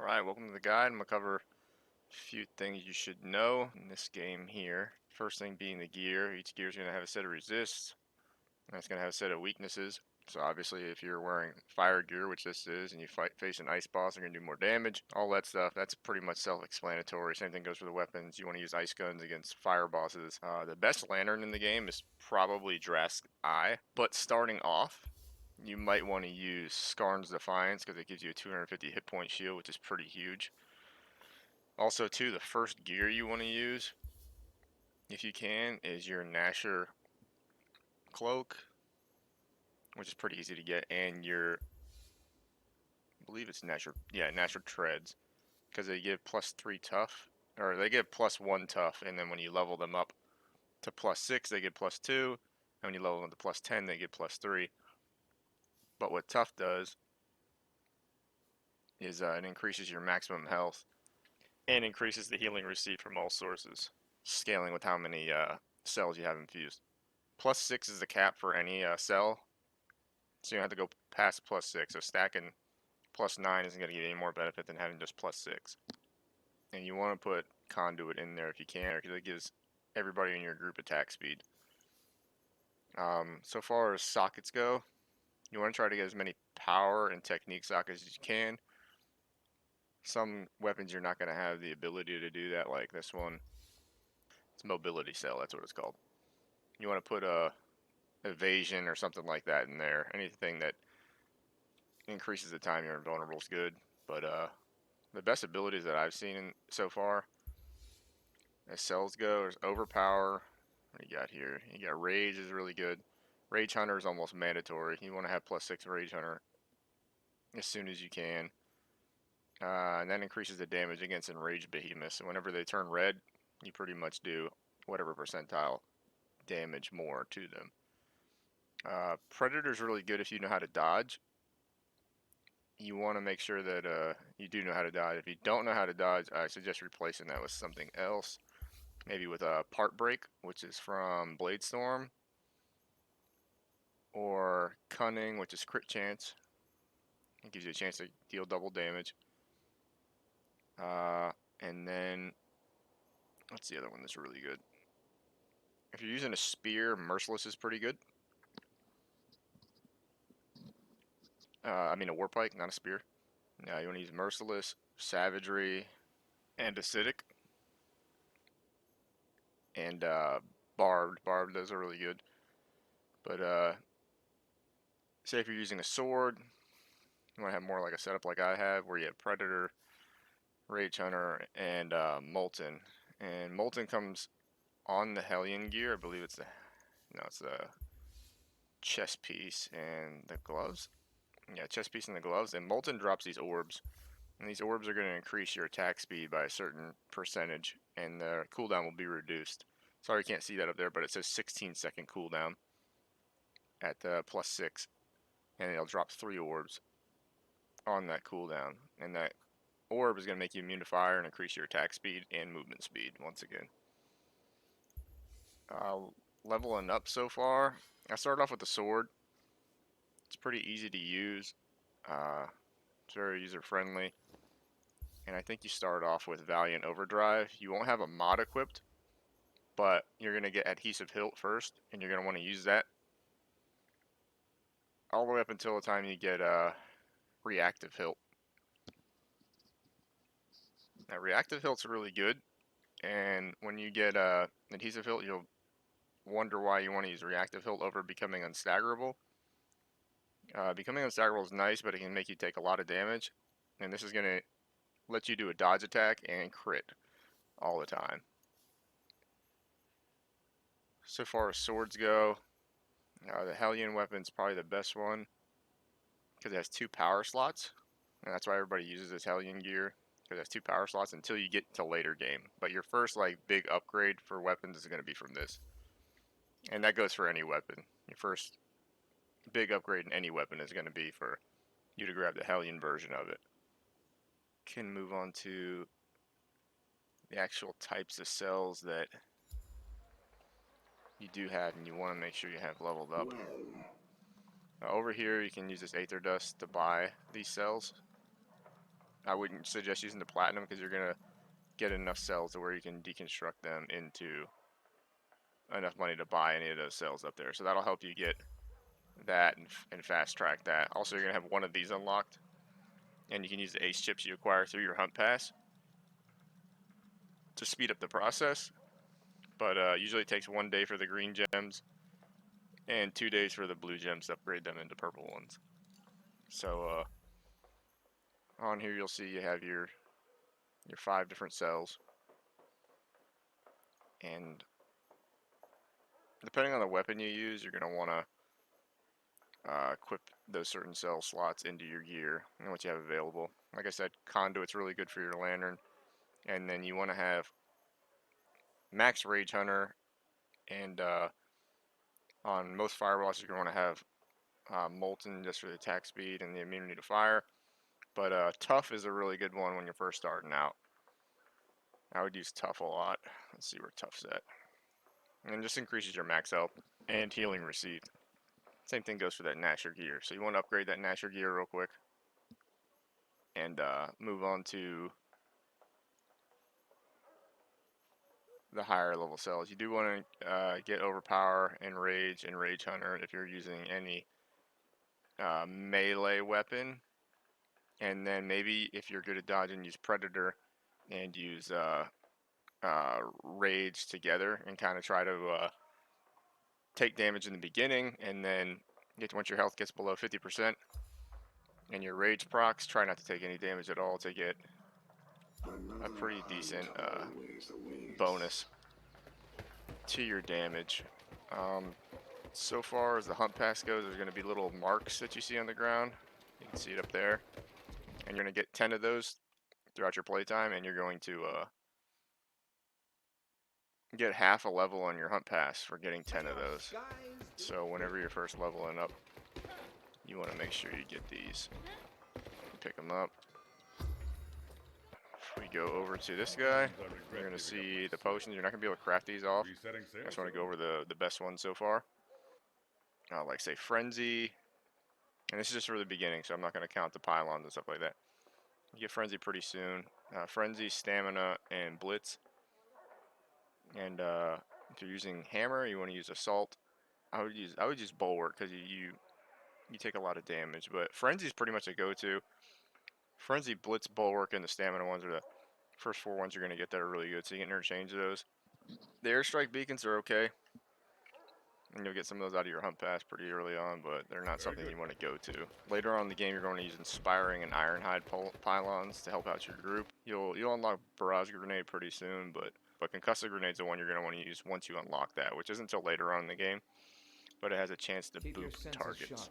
Alright, welcome to the guide. I'm going to cover a few things you should know in this game here. First thing being the gear. Each gear is going to have a set of resists, and it's going to have a set of weaknesses. So obviously if you're wearing fire gear, which this is, and you face an ice boss, you're going to do more damage. All that stuff, that's pretty much self-explanatory. Same thing goes for the weapons. You want to use ice guns against fire bosses. The best lantern in the game is probably Drask's Eye, but starting off, you might want to use Skarn's Defiance because it gives you a 250 hit point shield, which is pretty huge. Also, too, the first gear you want to use, if you can, is your Nasher cloak, which is pretty easy to get, and your, I believe it's Nasher, yeah, Nasher treads, because they give +3 tough, or they give +1 tough, and then when you level them up to +6, they get +2, and when you level them to +10, they get +3. But what tough does is it increases your maximum health and increases the healing received from all sources, scaling with how many cells you have infused. +6 is the cap for any cell, so you don't have to go past +6. So stacking +9 isn't going to give you any more benefit than having just +6. And you want to put conduit in there if you can, because it gives everybody in your group attack speed. So far as sockets go, you want to try to get as many power and technique sockets as you can. Some weapons you're not going to have the ability to do that, like this one. It's mobility cell, that's what it's called. You want to put a evasion or something like that in there. Anything that increases the time you're invulnerable is good. But the best abilities that I've seen so far, as cells go, is overpower. What do you got here? You got rage is really good. Rage hunter is almost mandatory. You want to have +6 rage hunter as soon as you can. And that increases the damage against enraged behemoths. So whenever they turn red, you pretty much do whatever percentile damage more to them. Predator's really good if you know how to dodge. You want to make sure that you do know how to dodge. If you don't know how to dodge, I suggest replacing that with something else. Maybe with a part break, which is from Bladestorm, or Cunning, which is crit chance. It gives you a chance to deal double damage. And then, what's the other one that's really good? If you're using a spear, Merciless is pretty good. I mean a warpike, not a spear. Now you want to use Merciless, Savagery, and Acidic. And Barbed. Barbed, those are really good. But say if you're using a sword, you want to have more like a setup like I have, where you have Predator, Rage Hunter, and Molten. And Molten comes on the Hellion gear. I believe it's the chest piece and the gloves. Yeah, chest piece and the gloves. And Molten drops these orbs. And these orbs are going to increase your attack speed by a certain percentage, and the cooldown will be reduced. Sorry you can't see that up there, but it says 16-second cooldown at +6. And it'll drop 3 orbs on that cooldown. And that orb is going to make you immune to fire and increase your attack speed and movement speed once again. Leveling up so far, I started off with the sword. It's pretty easy to use. It's very user friendly. And I think you start off with Valiant Overdrive. You won't have a mod equipped, but you're going to get Adhesive Hilt first, and you're going to want to use that all the way up until the time you get Reactive Hilt. Now, Reactive Hilt's really good, and when you get Adhesive Hilt, you'll wonder why you want to use Reactive Hilt over Becoming Unstaggerable. Becoming Unstaggerable is nice, but it can make you take a lot of damage, and this is going to let you do a dodge attack and crit all the time. So far as swords go, the Hellion weapon's probably the best one because it has 2 power slots, and that's why everybody uses this Hellion gear, because it has 2 power slots until you get to later game. But your first big upgrade for weapons is going to be from this, and that goes for any weapon. Your first big upgrade in any weapon is going to be for you to grab the Hellion version of it. Can move on to the actual types of cells that you do have and you want to make sure you have leveled up. Over here you can use this Aether Dust to buy these cells. I wouldn't suggest using the platinum because you're gonna get enough cells to where you can deconstruct them into enough money to buy any of those cells up there. So that'll help you get that and fast track that. Also, you're gonna have one of these unlocked, and you can use the ace chips you acquire through your hunt pass to speed up the process. But usually it takes 1 day for the green gems and 2 days for the blue gems to upgrade them into purple ones. So on here you'll see you have your 5 different cells, and depending on the weapon you use, you're gonna want to equip those certain cell slots into your gear and what you have available. Like I said, conduit's really good for your lantern, and then you want to have max rage hunter, and on most fireballs you're going to have molten just for the attack speed and the immunity to fire. But tough is a really good one when you're first starting out. I would use tough a lot. Let's see where tough's at. And just increases your max health and healing received. Same thing goes for that Nasher gear. So you want to upgrade that Nasher gear real quick and move on to the higher level cells. You do want to get overpower and rage hunter if you're using any melee weapon, and then maybe if you're good at dodging, use predator and use rage together and kind of try to take damage in the beginning, and then once your health gets below 50% and your rage procs, try not to take any damage at all to get a pretty decent bonus to your damage. So far as the hunt pass goes, there's going to be little marks that you see on the ground. You can see it up there, and you're going to get 10 of those throughout your playtime, and you're going to get half a level on your hunt pass for getting 10 of those. So whenever you're first leveling up, you want to make sure you get these. Pick them up. If we go over to this guy, you're going to see the potions. You're not going to be able to craft these off. I just want to go over the best ones so far. Like say Frenzy, and this is just for the beginning, so I'm not going to count the pylons and stuff like that. You get Frenzy pretty soon. Frenzy, Stamina, and Blitz. And if you're using Hammer, you want to use Assault. I would use Bulwark because you take a lot of damage, but Frenzy is pretty much a go-to. Frenzy, Blitz, Bulwark, and the Stamina ones are the first 4 ones you're going to get that are really good, so you can interchange those. The Airstrike Beacons are okay, and you'll get some of those out of your hunt pass pretty early on, but they're not something you want to go to. Later on in the game, you're going to use Inspiring and Ironhide pylons to help out your group. You'll unlock Barrage Grenade pretty soon, but Concussive Grenade's the one you're going to want to use once you unlock that, which isn't until later on in the game, but it has a chance to boop targets.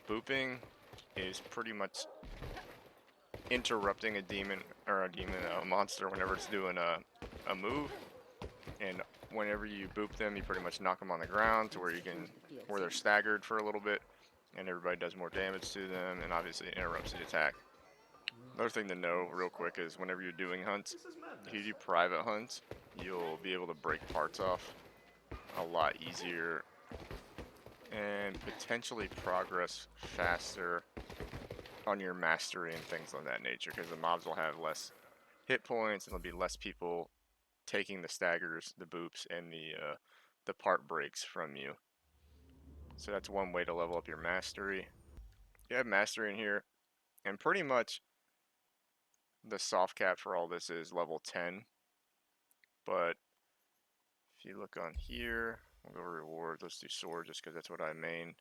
Booping is pretty much interrupting a monster whenever it's doing a move, and whenever you boop them, you pretty much knock them on the ground to where they're staggered for a little bit, and everybody does more damage to them, and obviously it interrupts the attack. Another thing to know real quick is whenever you're doing hunts, if you do private hunts, you'll be able to break parts off a lot easier and potentially progress faster on your mastery and things of that nature, because the mobs will have less hit points and there'll be less people taking the staggers, the boops, and the part breaks from you. So that's one way to level up your mastery. You have mastery in here, and pretty much the soft cap for all this is level 10. But if you look on here, we'll go rewards. Let's do sword just because that's what I main.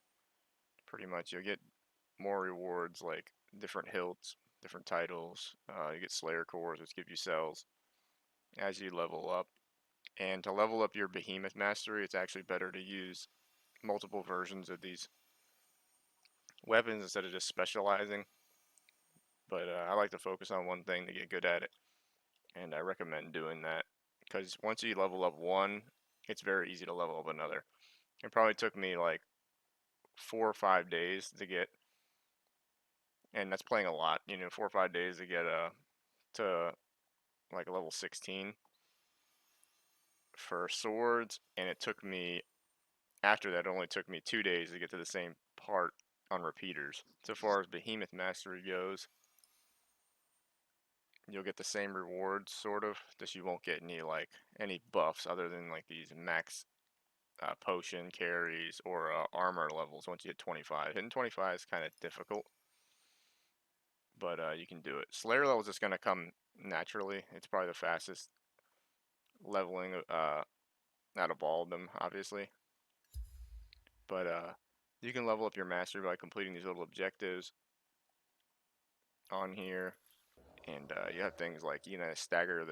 Pretty much you'll get more rewards like different hilts, different titles. You get Slayer cores, which give you cells as you level up. And to level up your behemoth mastery, it's actually better to use multiple versions of these weapons instead of just specializing. But I like to focus on one thing to get good at it, and I recommend doing that because once you level up one, it's very easy to level up another. It probably took me like 4 or 5 days to get, and that's playing a lot. 4 or 5 days to get to like a level 16 for swords, and it took me after that. It only took me 2 days to get to the same part on repeaters. So far as behemoth mastery goes, you'll get the same rewards, sort of, just you won't get any buffs other than like these max potion carries or armor levels once you hit 25. Hitting 25 is kind of difficult, but you can do it. Slayer level is just going to come naturally. It's probably the fastest leveling out of all of them, obviously. But you can level up your mastery by completing these little objectives on here. And you have things like, stagger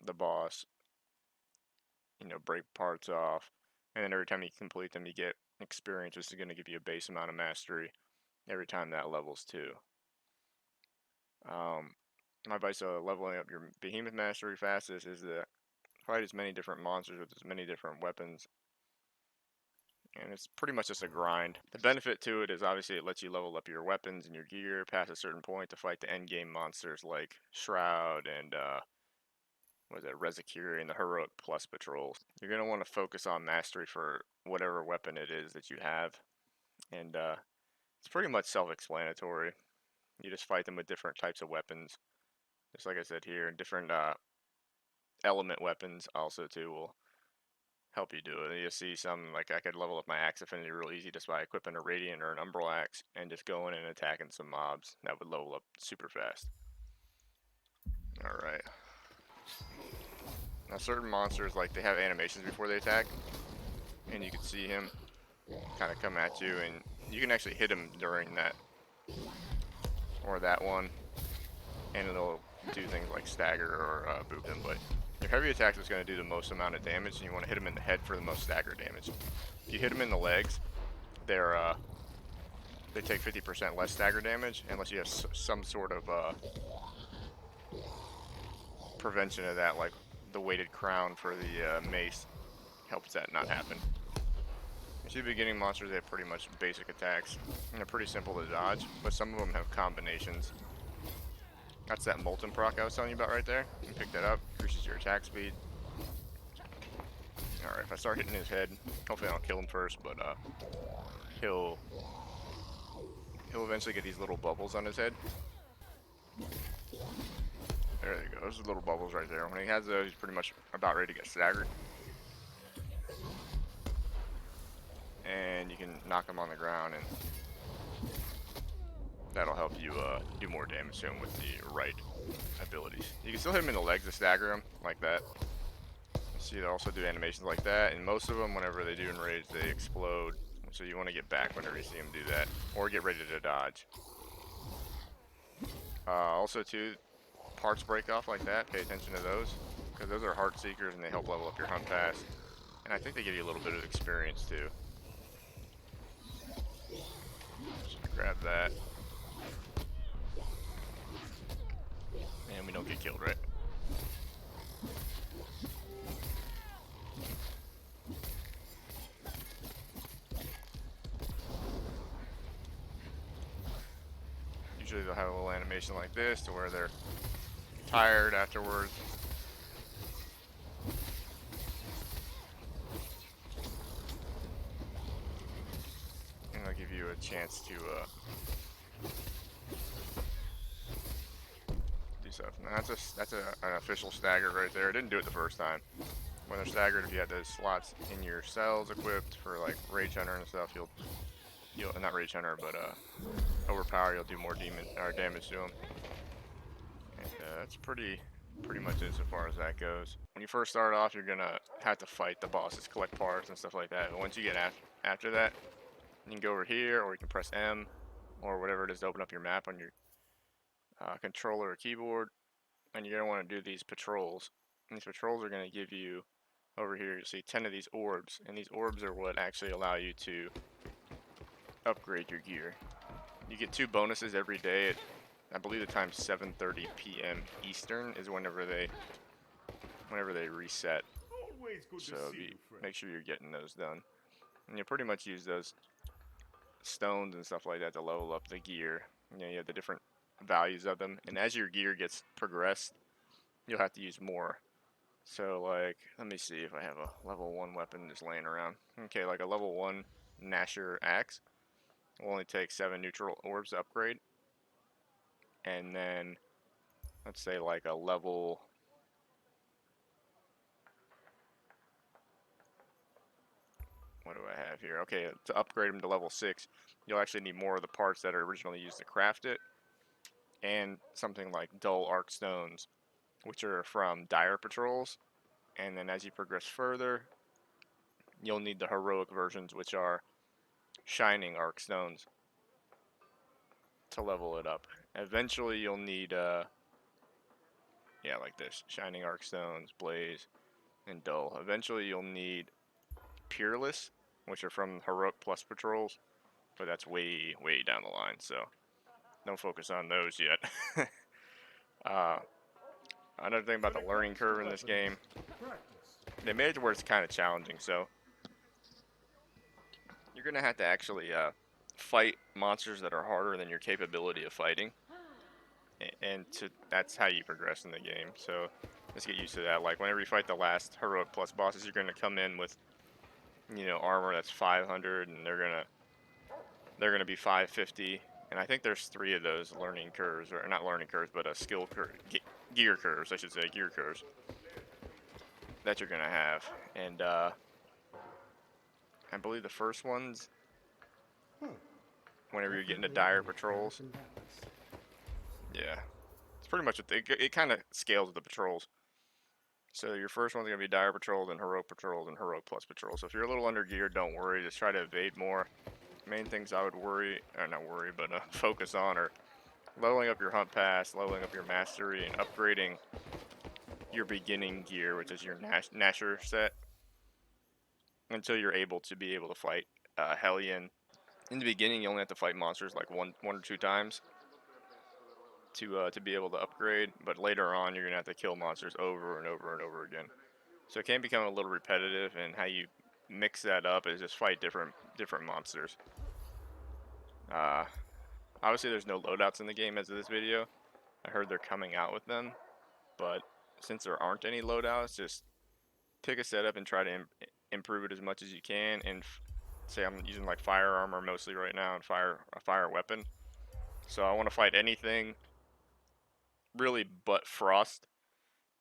the boss, break parts off. And then every time you complete them, you get experience, which is going to give you a base amount of mastery every time that levels too. My advice of leveling up your behemoth mastery fastest is to fight as many different monsters with as many different weapons, and it's pretty much just a grind. The benefit to it is obviously it lets you level up your weapons and your gear past a certain point to fight the end game monsters like Shroud and Rezakiri and the Heroic Plus patrols. You're going to want to focus on mastery for whatever weapon it is that you have, and it's pretty much self-explanatory. You just fight them with different types of weapons, just like I said here. Different element weapons also too will help you do it. You'll see some, like I could level up my axe affinity real easy just by equipping a radiant or an umbral axe and just going and attacking some mobs. That would level up super fast. Alright. Now certain monsters, like, they have animations before they attack, and you can see him kind of come at you, and you can actually hit him during that or that one, and it'll do things like stagger or boop him. But your heavy attack is going to do the most amount of damage, and you want to hit him in the head for the most stagger damage. If you hit him in the legs, they take 50% less stagger damage unless you have some sort of prevention of that, like the weighted crown for the mace helps that not happen. You see, beginning monsters, they have pretty much basic attacks, and they're pretty simple to dodge, but some of them have combinations. That's that Molten proc I was telling you about right there. You pick that up, increases your attack speed. Alright, if I start hitting his head, hopefully I don't kill him first, but he'll eventually get these little bubbles on his head. There you go, those are little bubbles right there. When he has those, he's pretty much about ready to get staggered. And you can knock him on the ground, and that'll help you do more damage to him with the right abilities. You can still hit him in the legs to stagger him, like that. See, they also do animations like that, and most of them, whenever they do enrage, they explode. So you want to get back whenever you see them do that, or get ready to dodge. Also, too, parts break off like that. Pay attention to those, because those are heart seekers, and they help level up your hunt pass. And I think they give you a little bit of experience too. Just grab that, and we don't get killed, right? Usually they'll have a little animation like this to where they're tired afterwards. And they'll give you a chance to do stuff. Now that's an official stagger right there. It didn't do it the first time. When they're staggered, if you have those slots in your cells equipped for like Rage Hunter and stuff, you'll not Rage Hunter, but Overpower, you'll do more damage to them. And that's pretty much it so far as that goes. When you first start off, you're gonna have to fight the bosses, collect parts and stuff like that. But once you get after that, you can go over here, or you can press M, or whatever it is to open up your map on your controller or keyboard. And you're gonna want to do these patrols. And these patrols are gonna give you, over here, you'll see 10 of these orbs, and these orbs are what actually allow you to upgrade your gear. You get 2 bonuses every day at, I believe the time's 7:30 p.m. Eastern is whenever they reset. So make sure you're getting those done. And you pretty much use those stones and stuff like that to level up the gear. You have the different values of them, and as your gear gets progressed, you'll have to use more. So like, let me see if I have a level 1 weapon just laying around. Okay, like a level 1 Nasher axe will only take 7 neutral orbs to upgrade. And then, let's say like a level, what do I have here? Okay, to upgrade them to level 6, you'll actually need more of the parts that are originally used to craft it, and something like dull arc stones, which are from dire patrols. And then as you progress further, you'll need the heroic versions, which are shining arc stones, to level it up. Eventually, you'll need, yeah, like this, shining arc stones, blaze, and dull. Eventually, you'll need peerless, which are from heroic plus patrols, but that's way, way down the line, so don't focus on those yet. uh, Another thing about the learning curve in this game, they made it to where it's kind of challenging, so you're going to have to actually fight monsters that are harder than your capability of fighting, and that's how you progress in the game, so let's get used to that. Like, whenever you fight the last heroic plus bosses, you're going to come in with, armor that's 500, and they're gonna be 550, and I think there's 3 of those learning curves, or not learning curves, but a skill curve, gear curves, I should say, gear curves that you're gonna have, and I believe the first one's whenever you get into dire patrols. Yeah, it's pretty much it kind of scales with the patrols. So your first one's gonna be dire patrols, and heroic plus patrols. So if you're a little under geared, don't worry. Just try to evade more. Main things I would not worry, but focus on are leveling up your hunt pass, leveling up your mastery, and upgrading your beginning gear, which is your Nasher set, until you're able to fight Hellion. In the beginning, you only have to fight monsters like one or two times to be able to upgrade, but later on, you're gonna have to kill monsters over and over and over again. So it can become a little repetitive, and how you mix that up is just fight different monsters. Uh, Obviously, there's no loadouts in the game as of this video. I heard they're coming out with them, but since there aren't any loadouts, just pick a setup and try to improve it as much as you can. And say I'm using like fire armor mostly right now, and a fire weapon. So I want to fight anything really but frost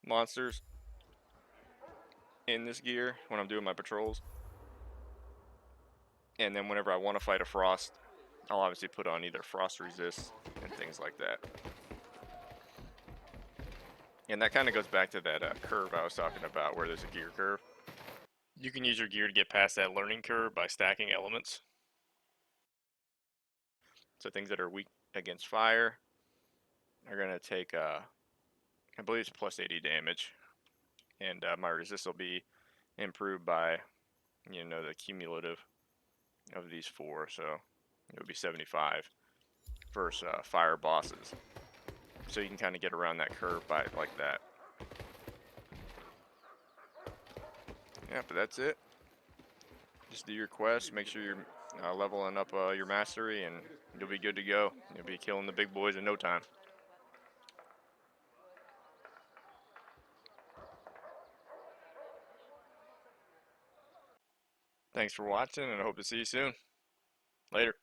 monsters in this gear when I'm doing my patrols. And then whenever I want to fight a frost, I'll obviously put on either frost resist and things like that. And that kind of goes back to that curve I was talking about, where there's a gear curve. You can use your gear to get past that learning curve by stacking elements. So things that are weak against fire are going to take, I believe it's plus 80 damage. And my resist will be improved by, the cumulative of these 4. So it would be 75 versus fire bosses. So you can kind of get around that curve by like that. Yeah, but that's it. Just do your quest, make sure you're leveling up your mastery, and you'll be good to go. You'll be killing the big boys in no time. Thanks for watching, and I hope to see you soon. Later.